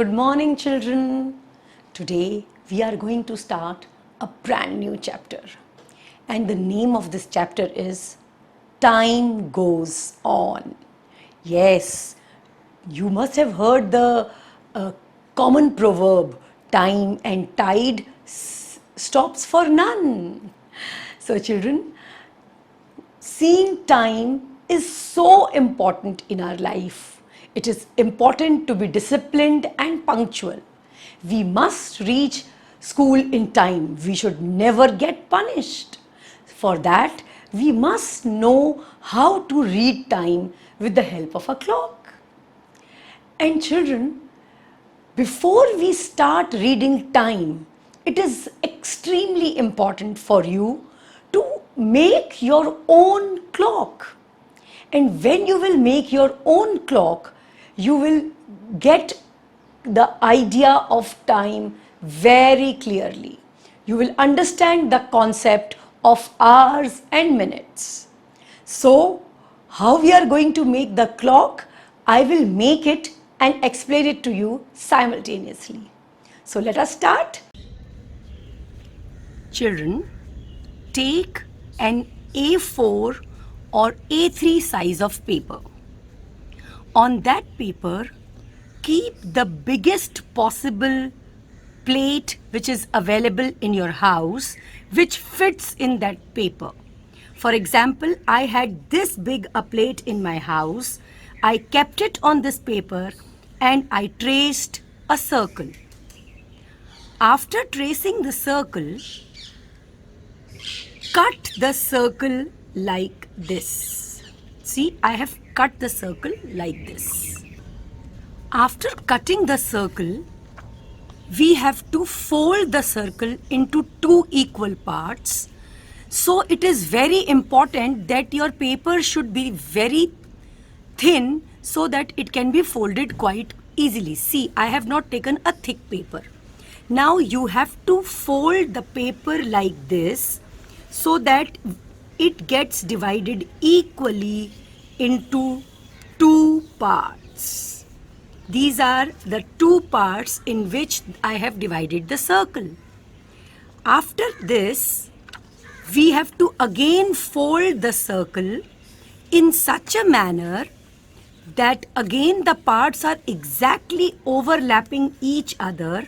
Good morning, children. Today we are going to start a brand new chapter. And the name of this chapter is Time Goes On. Yes, you must have heard the common proverb, time and tide stops for none. So, children, seeing time is so important in our life. It is important to be disciplined and punctual. We must reach school in time. We should never get punished. For that, we must know how to read time with the help of a clock. And children, before we start reading time, it is extremely important for you to make your own clock. And when you will make your own clock, you will get the idea of time very clearly. You will understand the concept of hours and minutes. So, how we are going to make the clock, I will make it and explain it to you simultaneously. So, let us start. Children, take an A4 or A3 size of paper. On that paper, keep the biggest possible plate which is available in your house, which fits in that paper. For example, I had this big a plate in my house. I kept it on this paper and I traced a circle. After tracing the circle, cut the circle like this. See, I have cut the circle like this. After cutting the circle, we have to fold the circle into two equal parts. So it is very important that your paper should be very thin so that it can be folded quite easily. See, I have not taken a thick paper. Now you have to fold the paper like this so that it gets divided equally into two parts. These are the two parts in which I have divided the circle. After this, we have to again fold the circle in such a manner that again the parts are exactly overlapping each other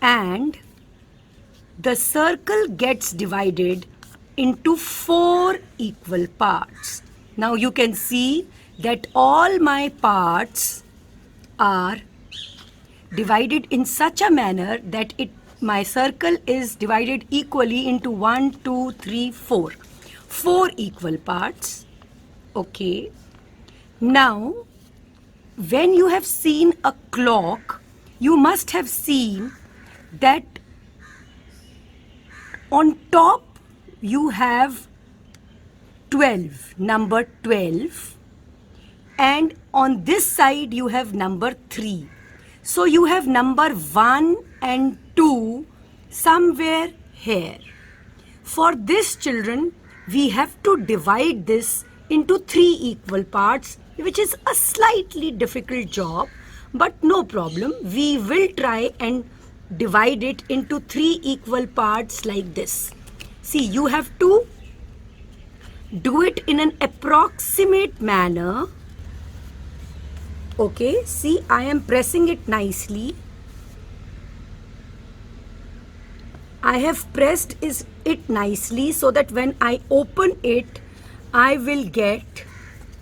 and the circle gets divided into four equal parts. Now you can see that all my parts are divided in such a manner that my circle is divided equally into 1, 2, 3, 4. 4 equal parts. Okay. Now, when you have seen a clock, you must have seen that on top you have 12, number 12, and on this side you have number 3. So you have number 1 and 2 somewhere here. For this, children, we have to divide this into 3 equal parts, which is a slightly difficult job, but no problem. We will try and divide it into 3 equal parts like this. See, you have to do it in an approximate manner. Okay, see, I am pressing it nicely. I have pressed it nicely so that when I open it, I will get,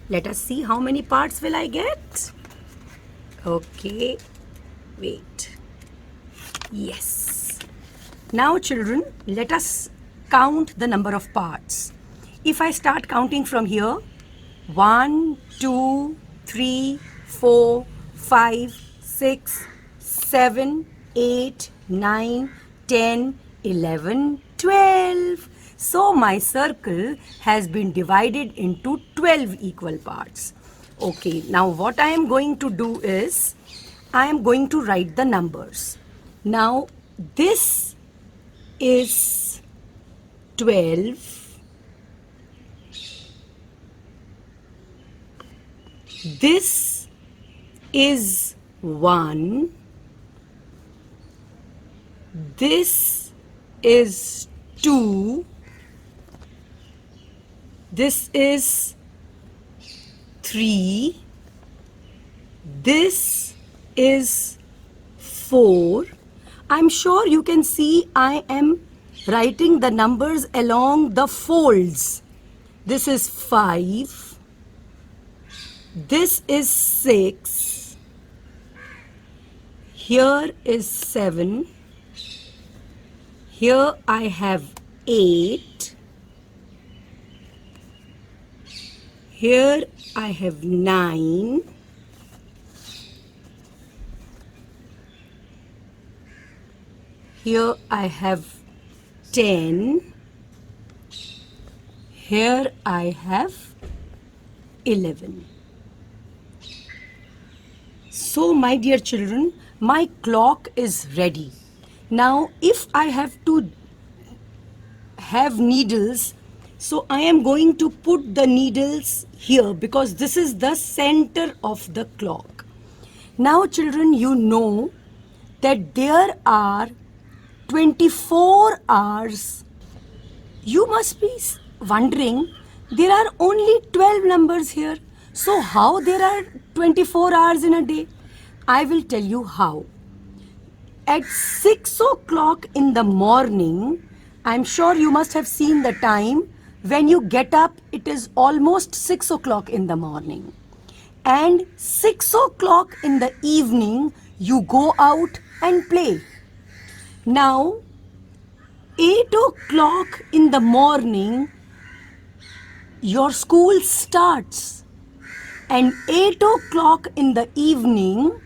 let us see how many parts will I get. Okay, wait. Yes. Now children, let us count the number of parts. If I start counting from here, 1, 2, 3, 4, 5, 6, 7, 8, 9, 10, 11, 12. So my circle has been divided into 12 equal parts. Okay, now what I am going to do is, I am going to write the numbers. Now this is 12. This is 1. This is 2. This is 3. This is 4. I'm sure you can see I am writing the numbers along the folds. This is 5. This is 6. Here is 7. Here I have 8. Here I have 9. Here I have 10. Here I have 11. So, my dear children, my clock is ready. Now, if I have to have needles, so I am going to put the needles here because this is the center of the clock. Now, children, you know that there are 24 hours. You must be wondering, there are only 12 numbers here. So how there are 24 hours in a day? I will tell you how. At 6 o'clock in the morning, I'm sure you must have seen the time. When you get up, it is almost 6 o'clock in the morning. And 6 o'clock in the evening, you go out and play. Now, 8 o'clock in the morning, your school starts. And 8 o'clock in the evening,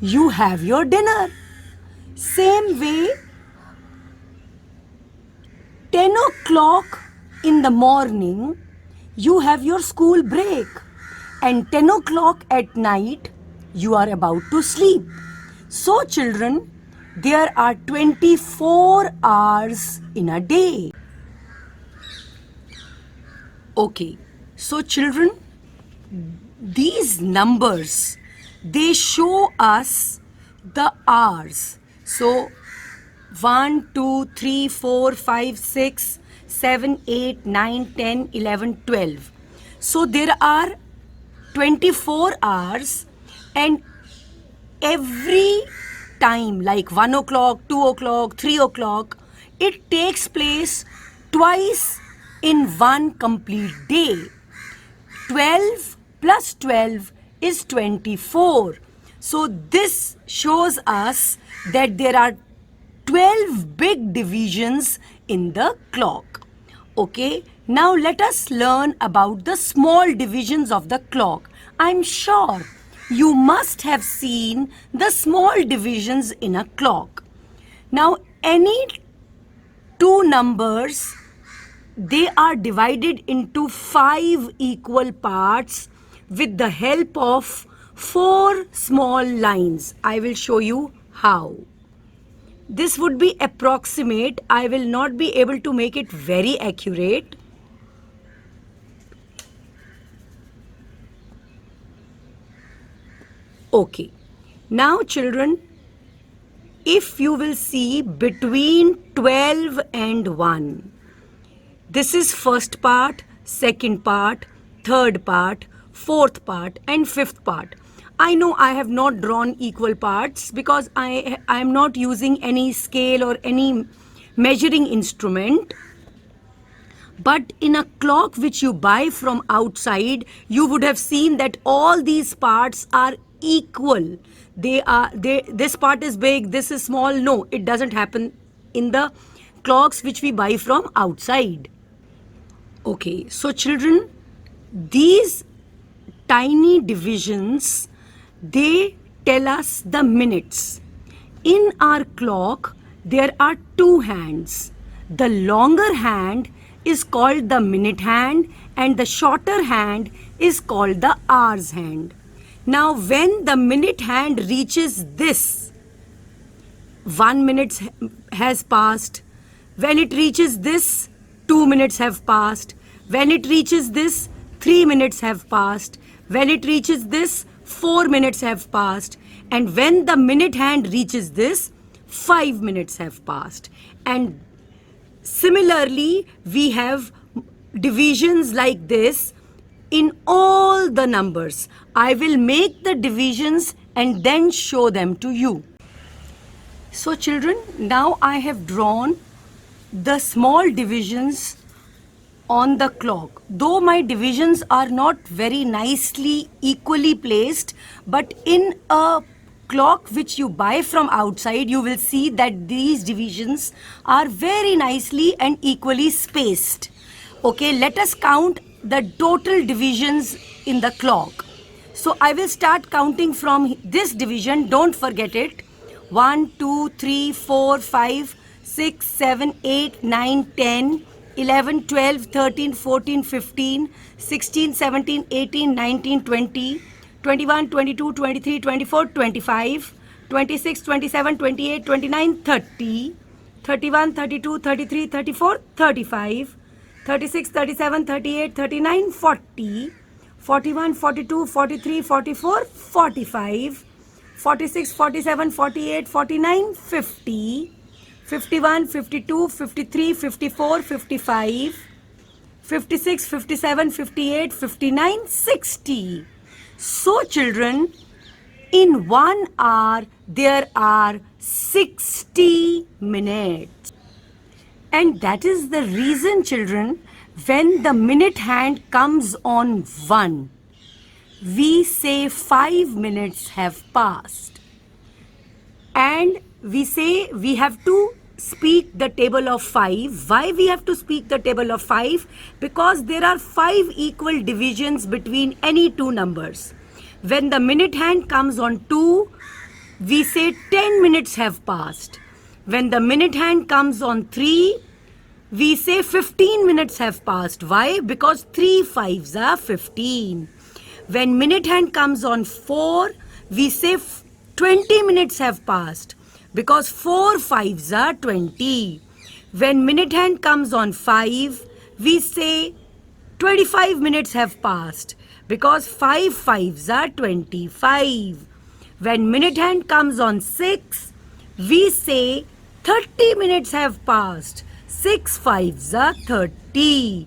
you have your dinner. Same way, 10 o'clock in the morning, you have your school break. And 10 o'clock at night, you are about to sleep. So, children, there are 24 hours in a day. Okay, so children, these numbers, they show us the hours. So 1, 2, 3, 4, 5, 6, 7, 8, 9, 10, 11, 12. So there are 24 hours, and every time, like 1 o'clock, 2 o'clock, 3 o'clock, it takes place twice in one complete day. 12 plus 12 is 24. So this shows us that there are 12 big divisions in the clock. Okay, now let us learn about the small divisions of the clock. I'm sure you must have seen the small divisions in a clock. Now, any two numbers, they are divided into 5 equal parts with the help of 4 small lines. I will show you how. This would be approximate. I will not be able to make it very accurate. Okay. Now, children, if you will see between 12 and 1, this is first part, second part, third part, fourth part, and fifth part. I know I have not drawn equal parts because I am not using any scale or any measuring instrument. But in a clock which you buy from outside, you would have seen that all these parts are equal. This part is big, this is small. No, it doesn't happen in the clocks which we buy from outside. Okay, so children, these tiny divisions, they tell us the minutes. In our clock, there are 2 hands. The longer hand is called the minute hand and the shorter hand is called the hours hand. Now, when the minute hand reaches this, 1 minute has passed. When it reaches this, 2 minutes have passed. When it reaches this, 3 minutes have passed. When it reaches this, 4 minutes have passed. And when the minute hand reaches this, 5 minutes have passed. And similarly, we have divisions like this in all the numbers. I will make the divisions and then show them to you. So children, now I have drawn the small divisions on the clock. Though my divisions are not very nicely equally placed, but in a clock which you buy from outside, you will see that these divisions are very nicely and equally spaced. Okay, let us count the total divisions in the clock. So I will start counting from this division. Don't forget it. 1, 2, 3, 4, 5, 6, 7, 8, 9, 10, 11, 12, 13, 14, 15, 16, 17, 18, 19, 20, 21, 22, 23, 24, 25, 26, 27, 28, 29, 30, 31, 32, 33, 34, 35, 36, 37, 38, 39, 40, 41, 42, 43, 44, 45, 46, 47, 48, 49, 50, 51, 52, 53, 54, 55, 56, 57, 58, 59, 60. So children, in 1 hour there are 60 minutes. And that is the reason, children, when the minute hand comes on 1, we say 5 minutes have passed. And we say we have to speak the table of 5. Why we have to speak the table of 5? Because there are 5 equal divisions between any two numbers. When the minute hand comes on 2, we say 10 minutes have passed. When the minute hand comes on 3, we say 15 minutes have passed. Why? Because 3 5s are 15. When minute hand comes on 4, we say 20 minutes have passed. Because 4 5s are 20. When minute hand comes on 5, we say 25 minutes have passed. Because 5 5s are 25. When minute hand comes on 6, we say 30 minutes have passed. 6 5s are 30.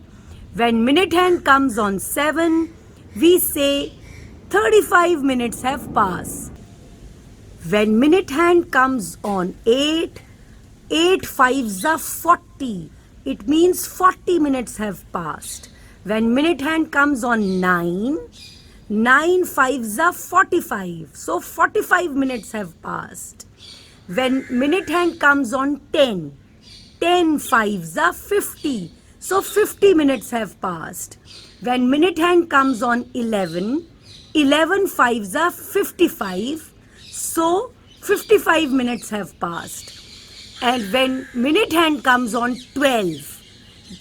When minute hand comes on 7, we say 35 minutes have passed. When minute hand comes on 8, 8 5s are 40. It means 40 minutes have passed. When minute hand comes on 9, 9 5s are 45. So 45 minutes have passed. When minute hand comes on 10, 10 5s are 50. So 50 minutes have passed. When minute hand comes on 11, 11 5s are 55. So 55 minutes have passed. And when minute hand comes on 12,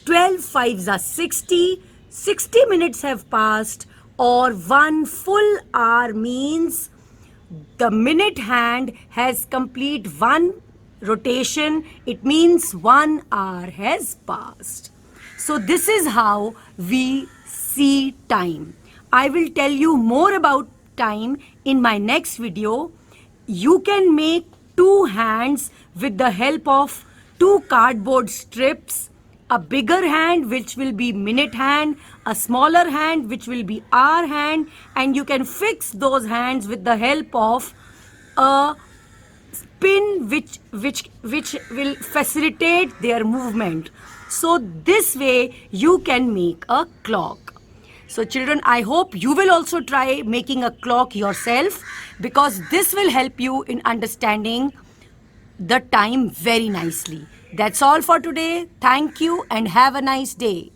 12 5s are 60. 60 minutes have passed, or 1 full hour means the minute hand has complete 1 rotation. It means 1 hour has passed. So this is how we see time. I will tell you more about time in my next video. You can make 2 hands with the help of 2 cardboard strips. A bigger hand which will be minute hand, a smaller hand which will be hour hand, and you can fix those hands with the help of a pin which will facilitate their movement. So this way you can make a clock. So children, I hope you will also try making a clock yourself, because this will help you in understanding the time very nicely. That's all for today. Thank you and have a nice day.